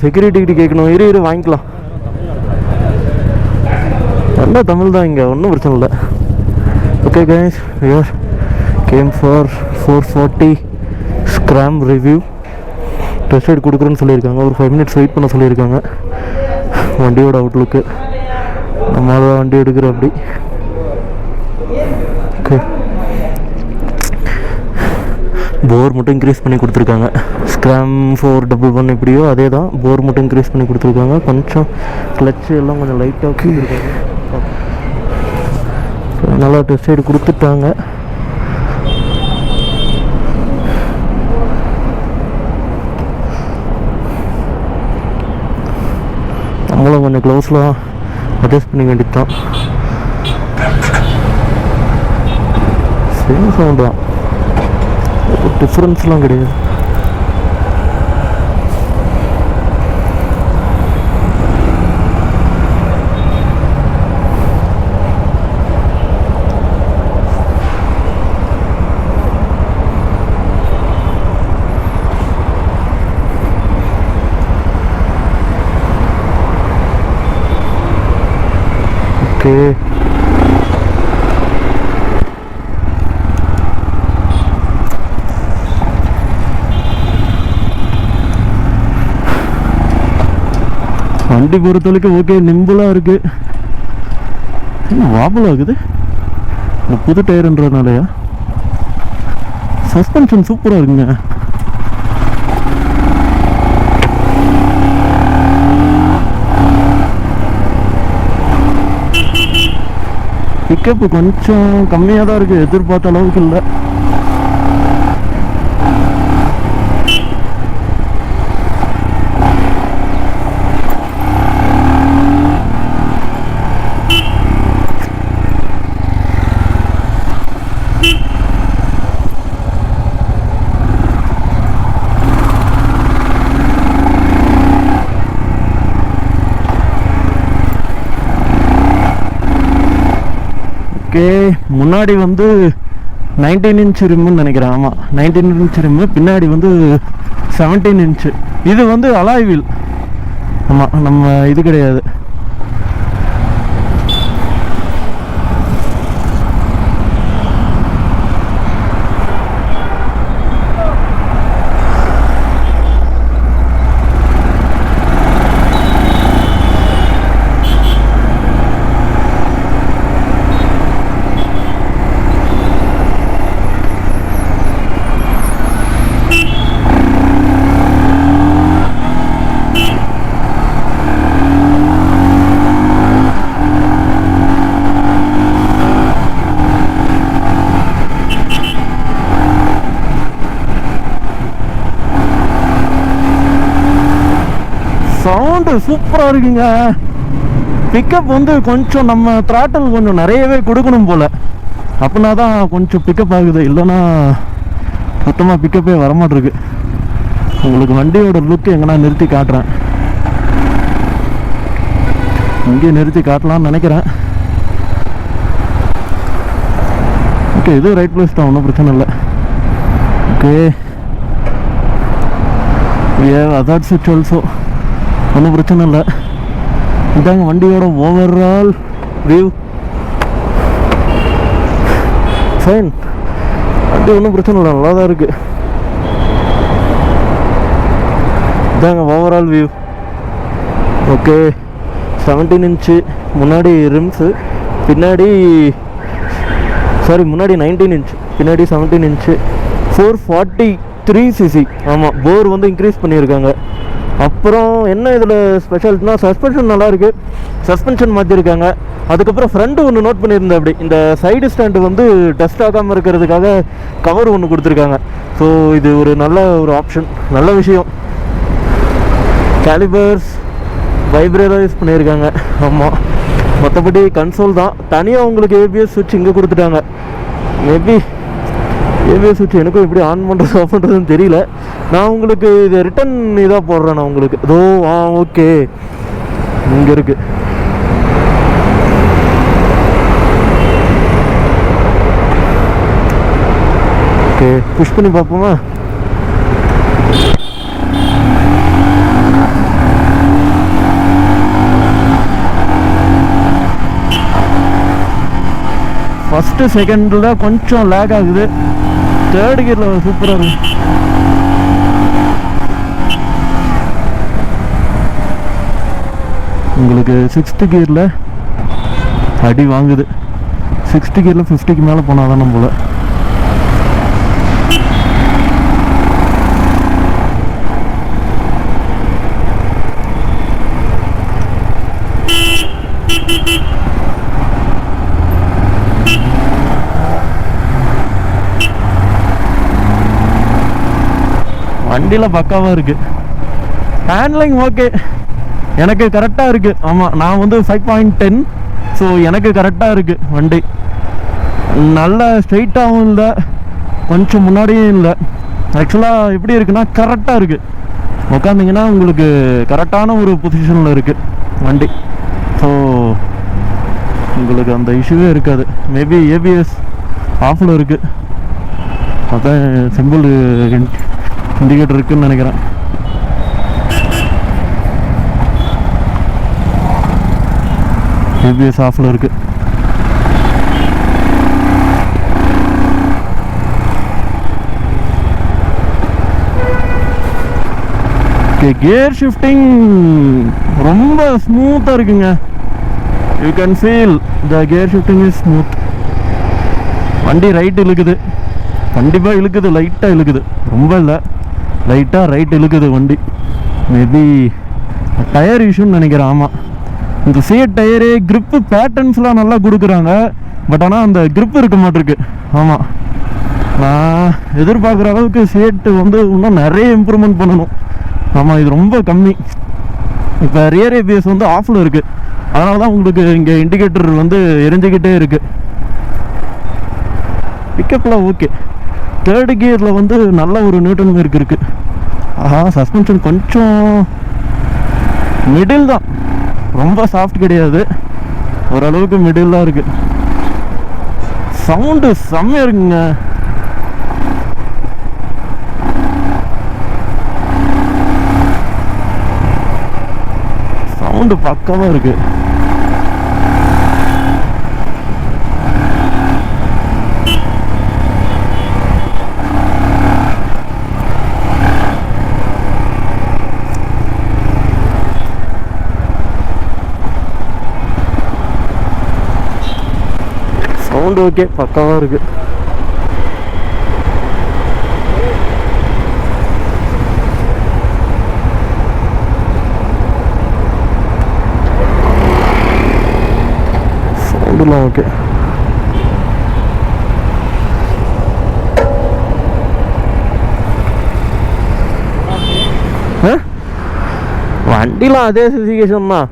Security கிட்ட கேட்கணும். இரு வாங்கிக்கலாம். நல்லா தமிழ் தான் இங்கே, ஒன்றும் பிரச்சனை இல்லை. Okay guys, we are came for 440 Scram review. Test right கொடுக்குறேன்னு சொல்லியிருக்காங்க. ஒரு 5 minutes வெயிட் பண்ண சொல்லியிருக்காங்க. வண்டியோட அவுட்லுக்கு நம்ம தான் வண்டி எடுக்கிறோம் அப்படி. ஓகே, போர் மட்டும் இன்க்ரீஸ் பண்ணி கொடுத்துருக்காங்க. ஸ்க்ராம் 411 எப்படியோ அதே தான், போர் மட்டும் இன்க்ரீஸ் பண்ணி கொடுத்துருக்காங்க. கொஞ்சம் கிளச்சு எல்லாம் கொஞ்சம் லைட்டாக கொடுத்துருக்காங்க. நல்லா டெஸ்ட் ரைடு கொடுத்துட்டாங்க. நம்மளும் கொஞ்சம் க்ளோஸ்லாம் அட்ஜஸ்ட் பண்ணி வேண்டியது தான். சேம் சவுண்ட் தான், டிஃப்ரென்ஸ்லாம் கிடையாது. ஓகே, வண்டி பொறுத்தவரைக்கும் ஓகே, நிம்பிளாக இருக்குது. வாபல் ஆகுது இந்த புது டயருன்றதுனாலயா? சஸ்பென்ஷன் சூப்பராக இருக்குங்க. பிக்கப்பு கொஞ்சம் கம்மியாக தான் இருக்குது, எதிர்பார்த்த அளவுக்கு இல்லை. ஓகே, முன்னாடி வந்து 19 inch ரிம்முன்னு நினைக்கிறேன். ஆமாம், 19 inch ரிம்மு. பின்னாடி வந்து 17 inch. இது வந்து அலாய் வீல். ஆமாம், நம்ம இது கிடையாது. சவுண்டு சூப்பராக இருக்குங்க. பிக்கப் வந்து கொஞ்சம் நம்ம த்ராட்டில் கொஞ்சம் நிறையவே கொடுக்கணும் போல், அப்படின்னா தான் கொஞ்சம் பிக்கப் ஆகுது. இல்லைன்னா சுத்தமாக பிக்கப்பே வரமாட்டிருக்கு. உங்களுக்கு வண்டியோட லுக்கு எங்கன்னா நிறுத்தி காட்டுறேன். இங்கே நிறுத்தி காட்டலாம்னு நினைக்கிறேன். ஓகே, இது ரைட் பிளேஸ் தான், ஒன்றும் பிரச்சனை இல்லை. ஓகே, அதாட் சுவிட்ச் ஆல்சோ, ஒன்றும் பிரச்சனை இல்லை. இதாங்க வண்டியோட ஓவரால் வியூ. ஃபைன், வண்டி ஒன்றும் பிரச்சனை இல்லை, நல்லா தான் இருக்குது. இதாங்க ஓவரால் வியூ. ஓகே, 17 inch முன்னாடி ரிம்ஸு, பின்னாடி முன்னாடி 19 inch, பின்னாடி 17 inch, 443 cc. ஆமாம், போர் வந்து இன்க்ரீஸ் பண்ணியிருக்காங்க. அப்புறம் என்ன இதில் ஸ்பெஷாலிட்டினா, சஸ்பென்ஷன் நல்லாயிருக்கு, சஸ்பென்ஷன் மாற்றிருக்காங்க. அதுக்கப்புறம் ஃப்ரண்ட்டு ஒன்று நோட் பண்ணியிருந்தேன். அப்படி இந்த சைடு ஸ்டாண்டு வந்து டஸ்ட் ஆகாமல் இருக்கிறதுக்காக கவர் ஒன்று கொடுத்துருக்காங்க. ஸோ இது ஒரு நல்ல ஒரு ஆப்ஷன், நல்ல விஷயம். கேலிபர்ஸ் வைப்ரேட்டாக யூஸ் பண்ணியிருக்காங்க. ஆமாம், மற்றபடி கன்சோல் தான். தனியாக உங்களுக்கு ஏபிஎஸ் சுவிட்ச் இங்கே கொடுத்துட்டாங்க. மேபி ஏபிஎஸ் சுவிட்ச் எனக்கும் எப்படி ஆன் பண்ணுறது ஆஃப் பண்ணுறதுன்னு தெரியல. நான் உங்களுக்கு இது ரிட்டன் இதாக போடுறேன். நான் உங்களுக்கு இதோ ஓகே, இங்கே இருக்குது. ஓகே, புஷ் பண்ணி பார்ப்போமா? ஃபஸ்ட்டு செகண்டில் கொஞ்சம் லேக் ஆகுது. தேர்ட் கியரில் சூப்பராக இருக்கும். உங்களுக்கு சிக்ஸ்த்து கியரில் அடி வாங்குது. சிக்ஸ்த்து கியரில் 50க்கு மேலே போனால் தான் நம்மள. வண்டியில் பக்காவாக இருக்குது. ஹேண்ட்லிங் ஓகே, எனக்கு கரெக்டாக இருக்குது. ஆமாம், நான் வந்து 5.10. ஸோ எனக்கு கரெக்டாக இருக்குது வண்டி. நல்ல ஸ்ட்ரெயிட்டாகவும் இல்லை, கொஞ்சம் முன்னாடியும் இல்லை. ஆக்சுவலாக எப்படி இருக்குன்னா கரெக்டாக இருக்குது. உட்காந்திங்கன்னா உங்களுக்கு கரெக்டான ஒரு பொசிஷனில் இருக்குது வண்டி. ஸோ உங்களுக்கு அந்த இஷ்யூவே இருக்காது. மேபி ஏபிஎஸ் ஆஃபில் இருக்குது, அதான் சிம்பிள் இண்டிகேட்டர் இருக்குன்னு நினைக்கிறேன். ஏபிஎஸ் ஆஃபில் இருக்குது. கியர் ஷிஃப்டிங் ரொம்ப ஸ்மூத்தாக இருக்குங்க. You can feel the gear shifting is smooth. வண்டி ரைட் இழுக்குது, கண்டிப்பாக இழுக்குது, லைட்டாக இழுக்குது, ரொம்ப இல்லை, லைட்டாக ரைட் இழுக்குது வண்டி. மேபி டயர் இஷ்யூன்னு நினைக்கிறேன். ஆமாம், இந்த சிஎட் டயரு க்ரிப்பு பேட்டர்ன்ஸ்லாம் நல்லா கொடுக்குறாங்க. பட் ஆனால் அந்த க்ரிப் இருக்க மாட்டிருக்கு. ஆமாம், நான் எதிர்பார்க்குற அளவுக்கு சிஎட் வந்து இன்னும் நிறைய இம்ப்ரூவ்மெண்ட் பண்ணணும். ஆமாம், இது ரொம்ப கம்மி. இப்போ ரியர் ஏபிஎஸ் வந்து ஆஃபில் இருக்குது, அதனால தான் உங்களுக்கு இங்கே இண்டிகேட்டர் வந்து எரிஞ்சிக்கிட்டே இருக்குது. பிக்கப்பில் ஓகே. தேர்டு கியரில் வந்து நல்ல ஒரு நியூட்டன் மேற்கு இருக்குது. சஸ்பென்ஷன் கொஞ்சம் மிடில் தான், ரொம்ப சாஃப்ட் கிடையாது, ஓரளவுக்கு மிடில் தான் இருக்குது. சவுண்டு செம்மையாக இருக்குங்க. சவுண்டு பக்காவாக இருக்குது. சவுண்டு ஓகே, பக்காவாக இருக்குது. சவுண்டுலாம் ஓகே. வண்டிலாம் அதே ஸ்பெசிஃபிகேஷன் தான்.